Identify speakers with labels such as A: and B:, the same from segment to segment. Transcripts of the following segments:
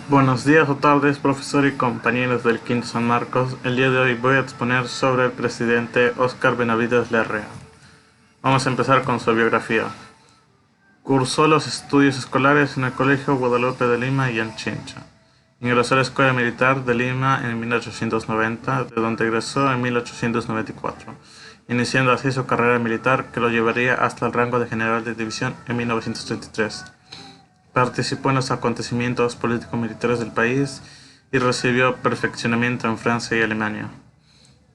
A: Buenos días o tardes, profesor y compañeros del Quinto San Marcos. El día de hoy voy a exponer sobre el presidente Óscar Benavides Larrea. Vamos a empezar con su biografía. Cursó los estudios escolares en el Colegio Guadalupe de Lima y en Chincha. Ingresó a la Escuela Militar de Lima en 1890, de donde egresó en 1894, iniciando así su carrera militar que lo llevaría hasta el rango de general de división en 1933. Participó en los acontecimientos político-militares del país y recibió perfeccionamiento en Francia y Alemania.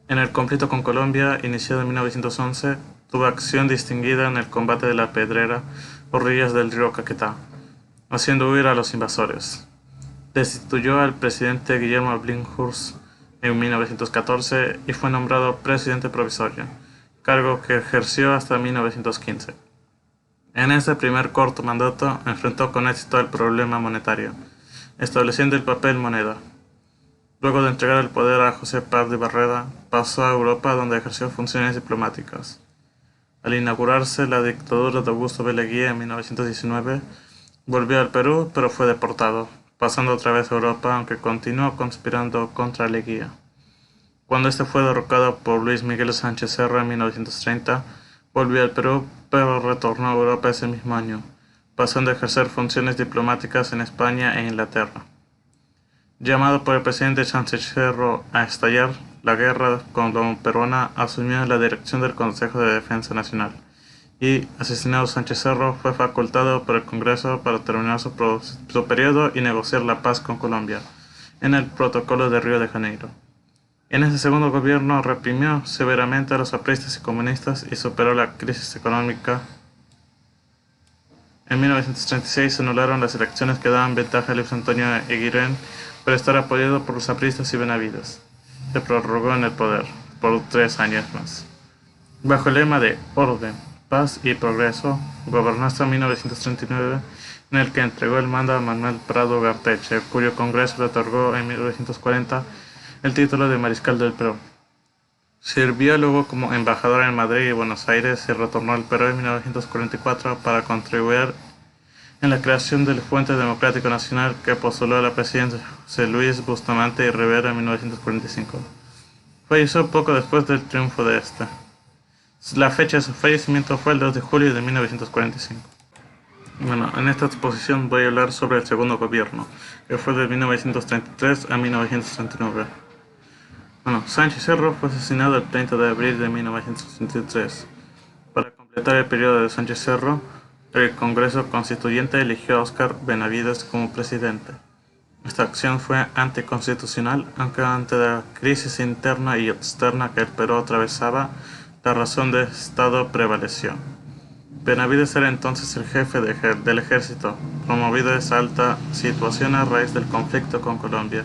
A: En el conflicto con Colombia, iniciado en 1911, tuvo acción distinguida en el combate de la Pedrera, orillas del río Caquetá, haciendo huir a los invasores. Destituyó al presidente Guillermo Brinkhorst en 1914 y fue nombrado presidente provisorio, cargo que ejerció hasta 1915. En ese primer corto mandato enfrentó con éxito el problema monetario, estableciendo el papel moneda. Luego de entregar el poder a José Paz de Barreda, pasó a Europa donde ejerció funciones diplomáticas. Al inaugurarse la dictadura de Augusto B. Leguía en 1919, volvió al Perú pero fue deportado, pasando otra vez a Europa aunque continuó conspirando contra Leguía. Cuando este fue derrocado por Luis Miguel Sánchez Serra en 1930, volvió al Perú pero retornó a Europa ese mismo año, pasando a ejercer funciones diplomáticas en España e Inglaterra. Llamado por el presidente Sánchez Cerro a estallar la guerra colombo-peruana, asumió la dirección del Consejo de Defensa Nacional y, asesinado Sánchez Cerro, fue facultado por el Congreso para terminar su periodo y negociar la paz con Colombia, en el Protocolo de Río de Janeiro. En ese segundo gobierno reprimió severamente a los apristas y comunistas y superó la crisis económica. En 1936 se anularon las elecciones que daban ventaja a Luis Antonio Eguiguren por estar apoyado por los apristas y Benavides. Se prorrogó en el poder por 3 años más. Bajo el lema de orden, paz y progreso, gobernó hasta 1939, en el que entregó el mando a Manuel Prado Garteche, cuyo Congreso le otorgó en 1940 el título de Mariscal del Perú. Sirvió luego como embajador en Madrid y Buenos Aires y retornó al Perú en 1944 para contribuir en la creación del Frente Democrático Nacional que postuló a la presidencia José Luis Bustamante y Rivera en 1945. Falleció poco después del triunfo de este. La fecha de su fallecimiento fue el 2 de julio de 1945. En esta exposición voy a hablar sobre el segundo gobierno, que fue de 1933 a 1939. Sánchez Cerro fue asesinado el 30 de abril de 1963. Para completar el periodo de Sánchez Cerro, el Congreso Constituyente eligió a Óscar Benavides como presidente. Esta acción fue anticonstitucional, aunque ante la crisis interna y externa que el Perú atravesaba, la razón de Estado prevaleció. Benavides era entonces el jefe del ejército, promovido a esa alta situación a raíz del conflicto con Colombia.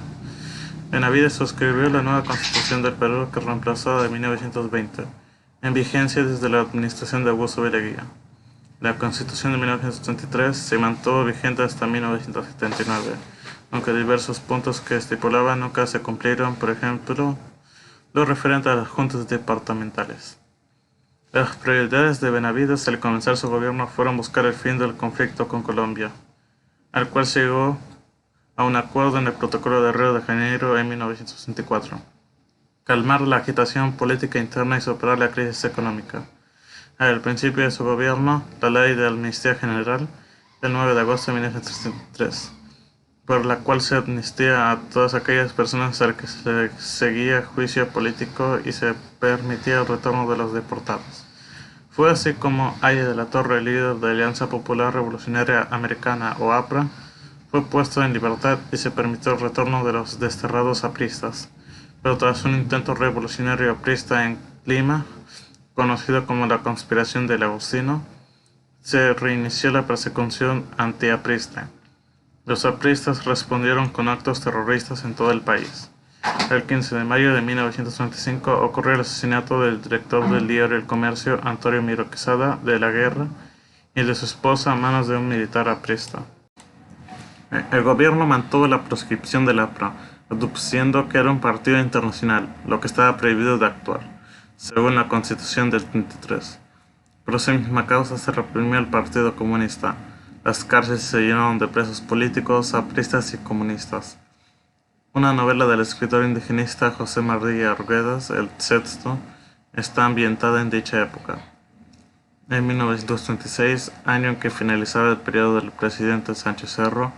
A: Benavides suscribió la nueva Constitución del Perú que reemplazó de 1920, en vigencia desde la administración de Augusto B. Leguía. La Constitución de 1933 se mantuvo vigente hasta 1979, aunque diversos puntos que estipulaba nunca se cumplieron, por ejemplo, lo referente a las juntas departamentales. Las prioridades de Benavides al comenzar su gobierno fueron buscar el fin del conflicto con Colombia, al cual se llegó a un acuerdo en el Protocolo de Río de Janeiro en 1964, calmar la agitación política interna y superar la crisis económica. Al principio de su gobierno, la Ley de Amnistía General del 9 de agosto de 1933, por la cual se amnistía a todas aquellas personas a las que se seguía juicio político y se permitía el retorno de los deportados. Fue así como Haya de la Torre, líder de Alianza Popular Revolucionaria Americana o APRA, fue puesto en libertad y se permitió el retorno de los desterrados apristas, pero tras un intento revolucionario aprista en Lima, conocido como la Conspiración del Agustino, se reinició la persecución antiaprista. Los apristas respondieron con actos terroristas en todo el país. El 15 de mayo de 1935 ocurrió el asesinato del director del diario El Comercio, Antonio Miro Quesada, de la Guerra, y de su esposa a manos de un militar aprista. El gobierno mantuvo la proscripción del APRA, aduciendo que era un partido internacional, lo que estaba prohibido de actuar, según la Constitución del 33. Por esa misma causa se reprimió al Partido Comunista, Las cárceles se llenaron de presos políticos, apristas y comunistas. Una novela del escritor indigenista José María Arguedas, El Sexto, está ambientada en dicha época. En 1936, año en que finalizaba el periodo del presidente Sánchez Cerro,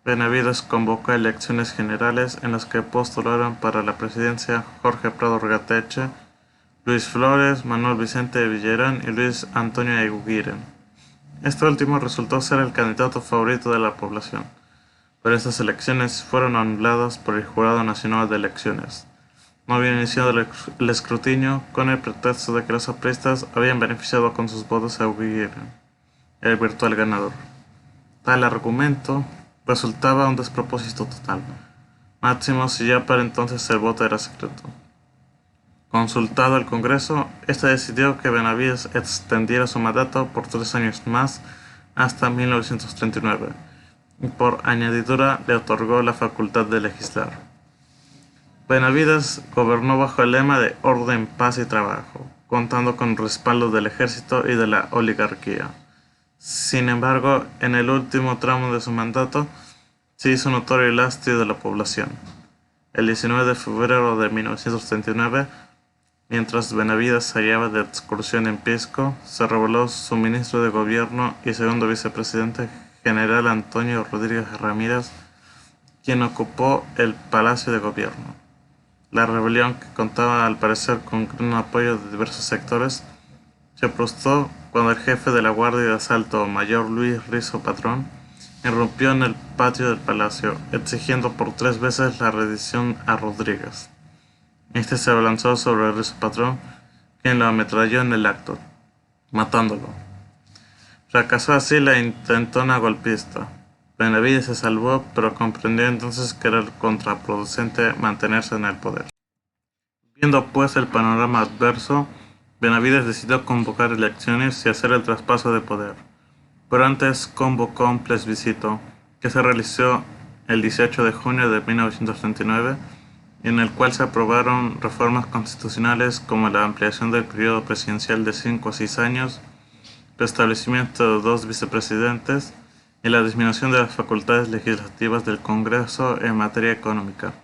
A: Benavides convocó elecciones generales en las que postularon para la presidencia Jorge Prado Regateche, Luis Flores, Manuel Vicente Villarán y Luis Antonio Eguiguren. Este último resultó ser el candidato favorito de la población, pero estas elecciones fueron anuladas por el Jurado Nacional de Elecciones. No había iniciado el escrutinio con el pretexto de que los apristas habían beneficiado con sus votos a Eguiguren, el virtual ganador. Tal argumento resultaba un despropósito total, máximo si ya para entonces el voto era secreto. Consultado el Congreso, este decidió que Benavides extendiera su mandato por 3 años más hasta 1939 y por añadidura le otorgó la facultad de legislar. Benavides gobernó bajo el lema de orden, paz y trabajo, contando con respaldo del ejército y de la oligarquía. Sin embargo, en el último tramo de su mandato se hizo notorio el hastío de la población. El 19 de febrero de 1939, mientras Benavides se hallaba de excursión en Pisco, se reveló su ministro de Gobierno y segundo vicepresidente, general Antonio Rodríguez Ramírez, quien ocupó el Palacio de Gobierno. La rebelión, que contaba al parecer con gran apoyo de diversos sectores, se frustró cuando el jefe de la Guardia de Asalto, mayor Luis Rizo Patrón, irrumpió en el patio del palacio, exigiendo por 3 veces la rendición a Rodríguez. Este se abalanzó sobre Rizo Patrón, quien lo ametralló en el acto, matándolo. Fracasó así la intentona golpista. Benavides se salvó, pero comprendió entonces que era contraproducente mantenerse en el poder. Viendo pues el panorama adverso, Benavides decidió convocar elecciones y hacer el traspaso de poder, pero antes convocó un plebiscito que se realizó el 18 de junio de 1939, en el cual se aprobaron reformas constitucionales como la ampliación del periodo presidencial de 5 a 6 años, el establecimiento de 2 vicepresidentes y la disminución de las facultades legislativas del Congreso en materia económica.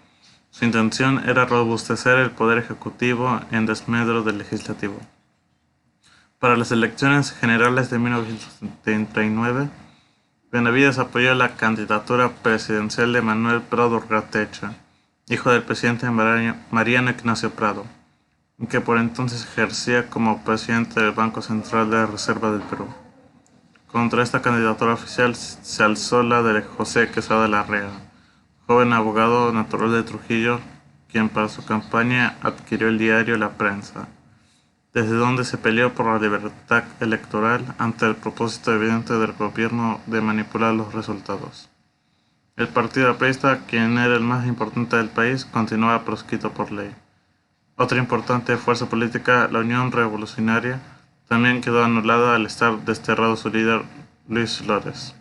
A: Su intención era robustecer el poder ejecutivo en desmedro del legislativo. Para las elecciones generales de 1939, Benavides apoyó la candidatura presidencial de Manuel Prado Regateche, hijo del presidente Mariano Ignacio Prado, que por entonces ejercía como presidente del Banco Central de Reserva del Perú. Contra esta candidatura oficial se alzó la de José Quesada Larrea, joven abogado natural de Trujillo, quien para su campaña adquirió el diario La Prensa, desde donde se peleó por la libertad electoral ante el propósito evidente del gobierno de manipular los resultados. El partido aprista, quien era el más importante del país, continuaba proscrito por ley. Otra importante fuerza política, la Unión Revolucionaria, también quedó anulada al estar desterrado su líder, Luis Flores.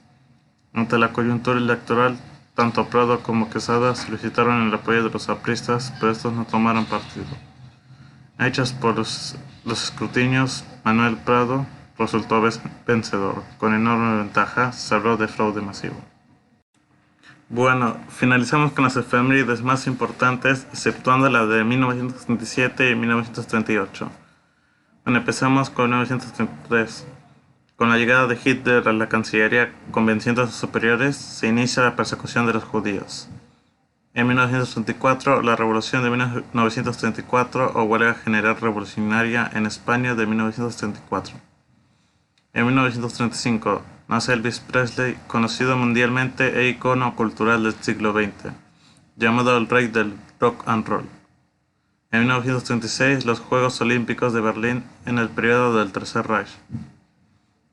A: Ante la coyuntura electoral, tanto Prado como Quesada solicitaron el apoyo de los apristas, pero estos no tomaron partido. Hechos por los escrutinios, Manuel Prado resultó vencedor. Con enorme ventaja, se habló de fraude masivo. Bueno, finalizamos con las efemérides más importantes, exceptuando la de 1937 y 1938. Bueno, empezamos con 1933. Con la llegada de Hitler a la Cancillería convenciendo a sus superiores, se inicia la persecución de los judíos. En 1934, la Revolución de 1934 o Huelga General Revolucionaria en España de 1934. En 1935, nace Elvis Presley, conocido mundialmente e icono cultural del siglo XX, llamado el rey del rock and roll. En 1936, los Juegos Olímpicos de Berlín en el periodo del Tercer Reich.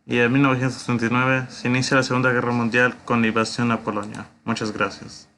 A: Y en 1939 se inicia la Segunda Guerra Mundial con la invasión a Polonia. Muchas gracias.